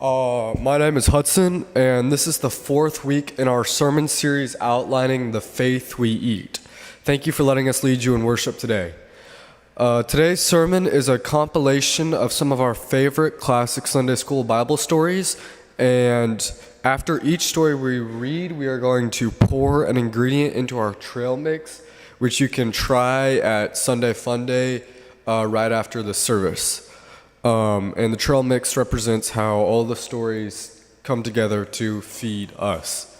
My name is Hudson, and this is the fourth week in our sermon series outlining the faith we eat. Thank you for letting us lead you in worship today. Today's sermon is a compilation of some of our favorite classic Sunday school Bible stories, and after each story we read, we are going to pour an ingredient into our trail mix, which you can try at Sunday Fun Day right after the service. And the trail mix represents how all the stories come together to feed us.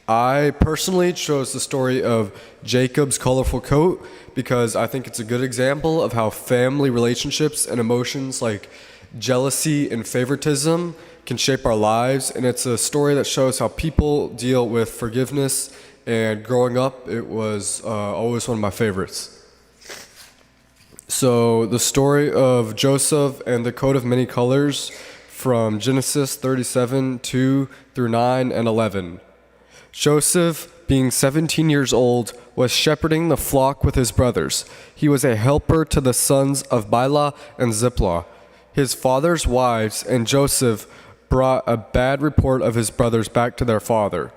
I personally chose the story of Jacob's colorful coat because I think it's a good example of how family relationships and emotions like jealousy and favoritism can shape our lives, and it's a story that shows how people deal with forgiveness, and growing up it was always one of my favorites. So the story of Joseph and the coat of many colors from Genesis 37, 2 through 9 and 11. Joseph, being 17 years old, was shepherding the flock with his brothers. He was a helper to the sons of Bilhah and Zilpah, his father's wives, and Joseph brought a bad report of his brothers back to their father.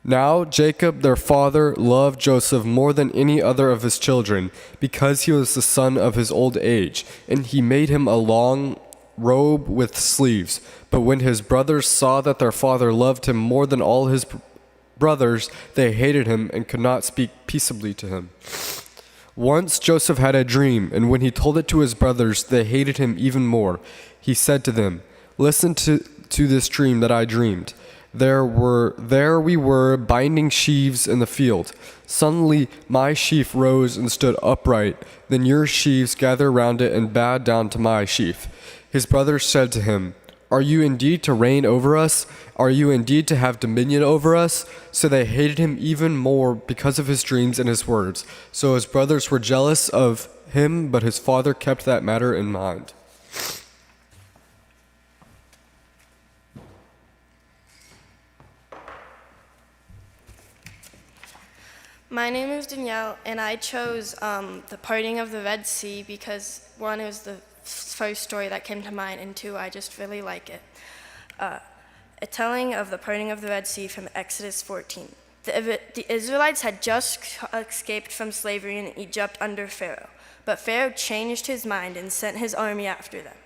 Now Jacob, their father, loved Joseph more than any other of his children, because he was the son of his old age, and he made him a long robe with sleeves. But when his brothers saw that their father loved him more than all his brothers, they hated him and could not speak peaceably to him. Once Joseph had a dream, and when he told it to his brothers, they hated him even more. He said to them, "Listen to this dream that I dreamed. There we were binding sheaves in the field. Suddenly my sheaf rose and stood upright. Then your sheaves gathered around it and bowed down to my sheaf." His brothers said to him, "Are you indeed to reign over us? Are you indeed to have dominion over us?" So they hated him even more because of his dreams and his words. So his brothers were jealous of him, but his father kept that matter in mind. My name is Danielle, and I chose the parting of the Red Sea because, one, it was the first story that came to mind, and two, I just really like it. A telling of the parting of the Red Sea from Exodus 14. The Israelites had just escaped from slavery in Egypt under Pharaoh, but Pharaoh changed his mind and sent his army after them.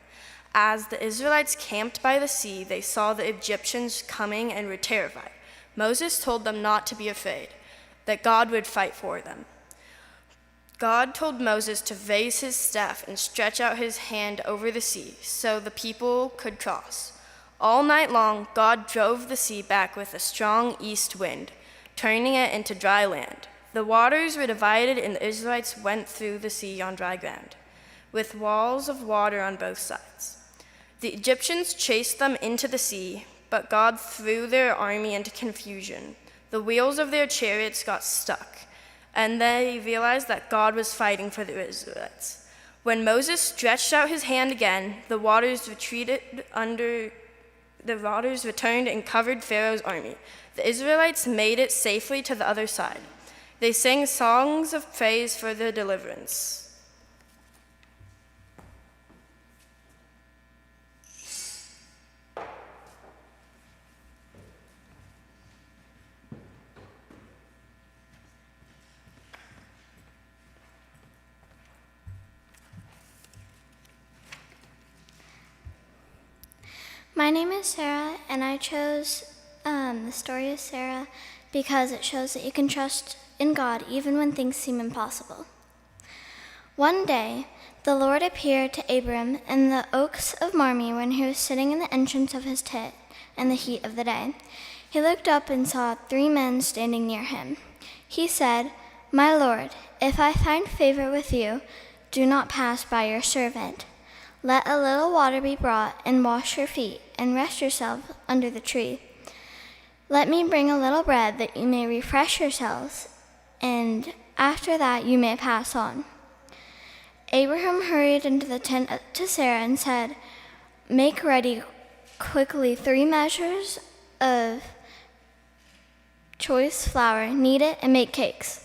As the Israelites camped by the sea, they saw the Egyptians coming and were terrified. Moses told them not to be afraid, that God would fight for them. God told Moses to raise his staff and stretch out his hand over the sea so the people could cross. All night long, God drove the sea back with a strong east wind, turning it into dry land. The waters were divided and the Israelites went through the sea on dry ground, with walls of water on both sides. The Egyptians chased them into the sea, but God threw their army into confusion. The wheels of their chariots got stuck, and they realized that God was fighting for the Israelites. When Moses stretched out his hand again, the waters returned and covered Pharaoh's army. The Israelites made it safely to the other side. They sang songs of praise for their deliverance. My name is Sarah, and I chose the story of Sarah because it shows that you can trust in God even when things seem impossible. One day, the Lord appeared to Abram in the oaks of Mamre when he was sitting in the entrance of his tent in the heat of the day. He looked up and saw 3 men standing near him. He said, "My Lord, if I find favor with you, do not pass by your servant. Let a little water be brought, and wash your feet, and rest yourself under the tree. Let me bring a little bread that you may refresh yourselves, and after that you may pass on." Abraham hurried into the tent to Sarah and said, "Make ready quickly 3 measures of choice flour, knead it, and make cakes."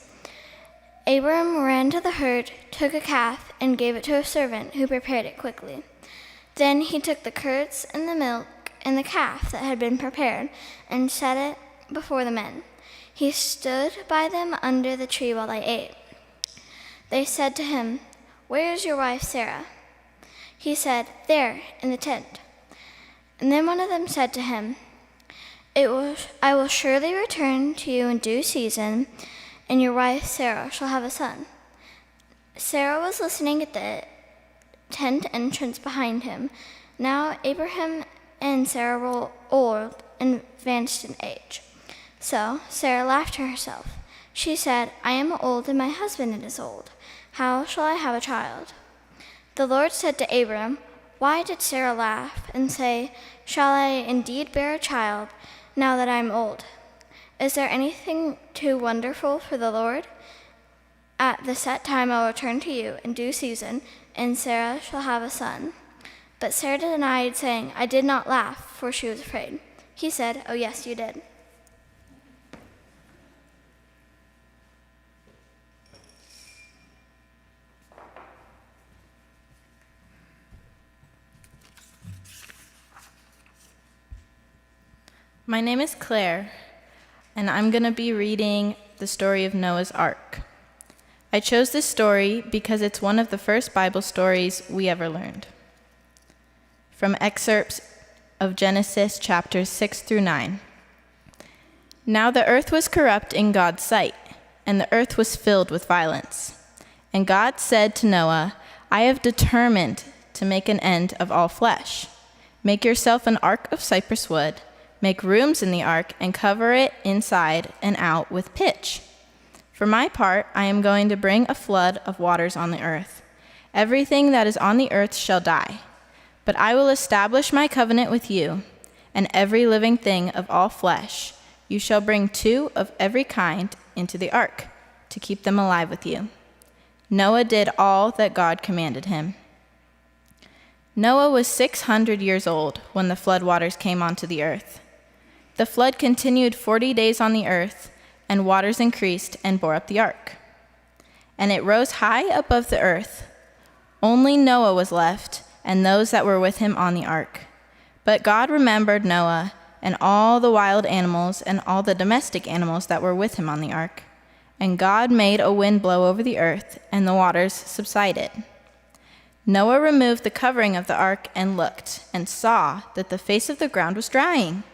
Abram ran to the herd, took a calf, and gave it to a servant, who prepared it quickly. Then he took the curds and the milk and the calf that had been prepared and set it before the men. He stood by them under the tree while they ate. They said to him, "Where is your wife Sarah?" He said, "There, in the tent." And then one of them said to him, I will surely return to you in due season, and your wife Sarah shall have a son. Sarah was listening at the tent entrance behind him. Now Abraham and Sarah were old and advanced in age. So Sarah laughed to herself. She said, "I am old and my husband is old. How shall I have a child?" The Lord said to Abram, "Why did Sarah laugh and say, 'Shall I indeed bear a child now that I am old?' Is there anything too wonderful for the Lord? At the set time I will return to you in due season, and Sarah shall have a son." But Sarah denied, saying, "I did not laugh," for she was afraid. He said, "Oh yes, you did." My name is Claire, and I'm going to be reading the story of Noah's Ark. I chose this story because it's one of the first Bible stories we ever learned. From excerpts of Genesis chapters 6 through 9. Now the earth was corrupt in God's sight, and the earth was filled with violence. And God said to Noah, "I have determined to make an end of all flesh. Make yourself an ark of cypress wood. Make rooms in the ark and cover it inside and out with pitch. For my part, I am going to bring a flood of waters on the earth. Everything that is on the earth shall die. But I will establish my covenant with you, and every living thing of all flesh. You shall bring 2 of every kind into the ark, to keep them alive with you." Noah did all that God commanded him. Noah was 600 years old when the flood waters came onto the earth. The flood continued 40 days on the earth, and waters increased and bore up the ark. And it rose high above the earth. Only Noah was left, and those that were with him on the ark. But God remembered Noah and all the wild animals and all the domestic animals that were with him on the ark. And God made a wind blow over the earth, and the waters subsided. Noah removed the covering of the ark and looked, and saw that the face of the ground was drying.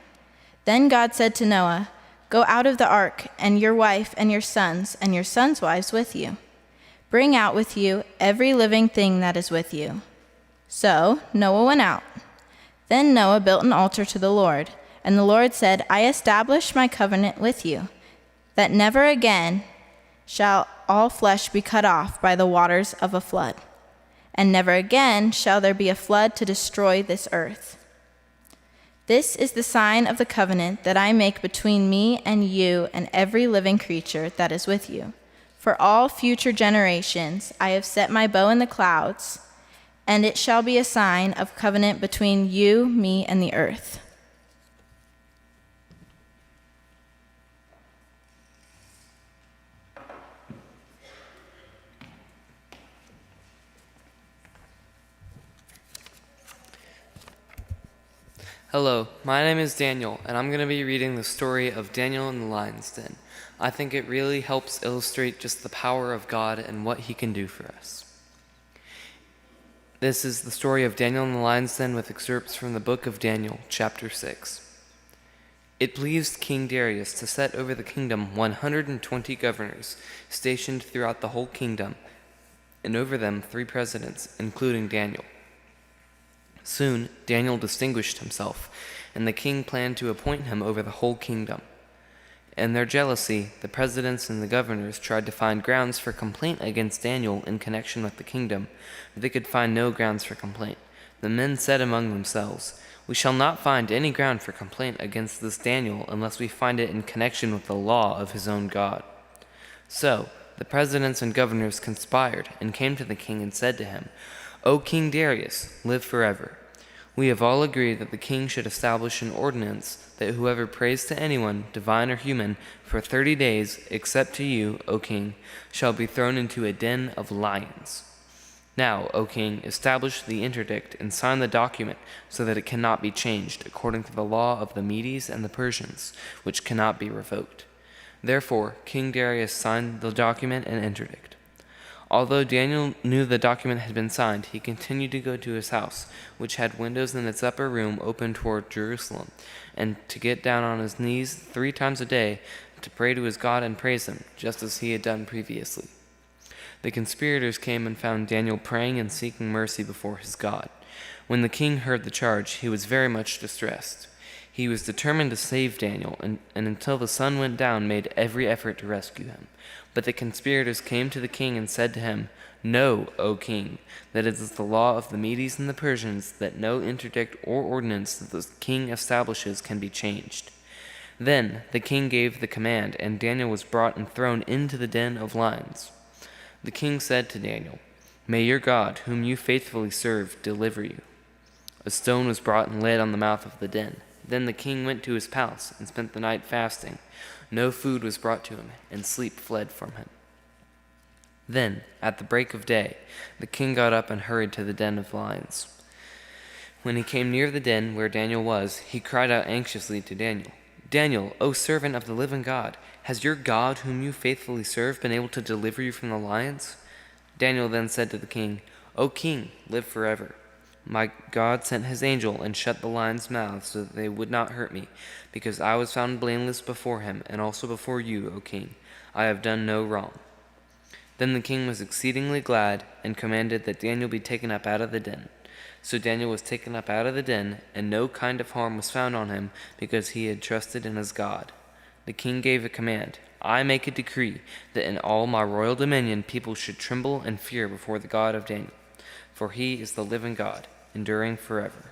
Then God said to Noah, "Go out of the ark, and your wife and your sons wives with you. Bring out with you every living thing that is with you." So Noah went out. Then Noah built an altar to the Lord, and the Lord said, "I establish my covenant with you, that never again shall all flesh be cut off by the waters of a flood, and never again shall there be a flood to destroy this earth. This is the sign of the covenant that I make between me and you and every living creature that is with you. For all future generations I have set my bow in the clouds, and it shall be a sign of covenant between you, me, and the earth." Hello, my name is Daniel, and I'm going to be reading the story of Daniel in the Lion's Den. I think it really helps illustrate just the power of God and what he can do for us. This is the story of Daniel in the Lion's Den with excerpts from the book of Daniel, chapter 6. It pleased King Darius to set over the kingdom 120 governors, stationed throughout the whole kingdom, and over them 3 presidents, including Daniel. Soon Daniel distinguished himself, and the king planned to appoint him over the whole kingdom. In their jealousy, the presidents and the governors tried to find grounds for complaint against Daniel in connection with the kingdom, but they could find no grounds for complaint. The men said among themselves, "We shall not find any ground for complaint against this Daniel unless we find it in connection with the law of his own God." So the presidents and governors conspired and came to the king and said to him, "O King Darius, live forever. We have all agreed that the king should establish an ordinance that whoever prays to anyone, divine or human, for 30 days, except to you, O king, shall be thrown into a den of lions." Now, O king, establish the interdict and sign the document so that it cannot be changed according to the law of the Medes and the Persians, which cannot be revoked. Therefore, King Darius signed the document and interdict. Although Daniel knew the document had been signed, he continued to go to his house, which had windows in its upper room open toward Jerusalem, and to get down on his knees 3 times a day to pray to his God and praise him, just as he had done previously. The conspirators came and found Daniel praying and seeking mercy before his God. When the king heard the charge, he was very much distressed. He was determined to save Daniel, and until the sun went down made every effort to rescue him. But the conspirators came to the king and said to him, "Know, O king, that it is the law of the Medes and the Persians that no interdict or ordinance that the king establishes can be changed." Then the king gave the command, and Daniel was brought and thrown into the den of lions. The king said to Daniel, "May your God, whom you faithfully serve, deliver you." A stone was brought and laid on the mouth of the den. Then the king went to his palace and spent the night fasting. No food was brought to him, and sleep fled from him. Then, at the break of day, the king got up and hurried to the den of lions. When he came near the den where Daniel was, he cried out anxiously to Daniel, "Daniel, O servant of the living God, has your God, whom you faithfully serve, been able to deliver you from the lions?" Daniel then said to the king, "O king, live forever. My God sent his angel and shut the lions' mouths so that they would not hurt me, because I was found blameless before him, and also before you, O king. I have done no wrong." Then the king was exceedingly glad, and commanded that Daniel be taken up out of the den. So Daniel was taken up out of the den, and no kind of harm was found on him, because he had trusted in his God. The king gave a command, "I make a decree that in all my royal dominion people should tremble and fear before the God of Daniel, for he is the living God, enduring forever."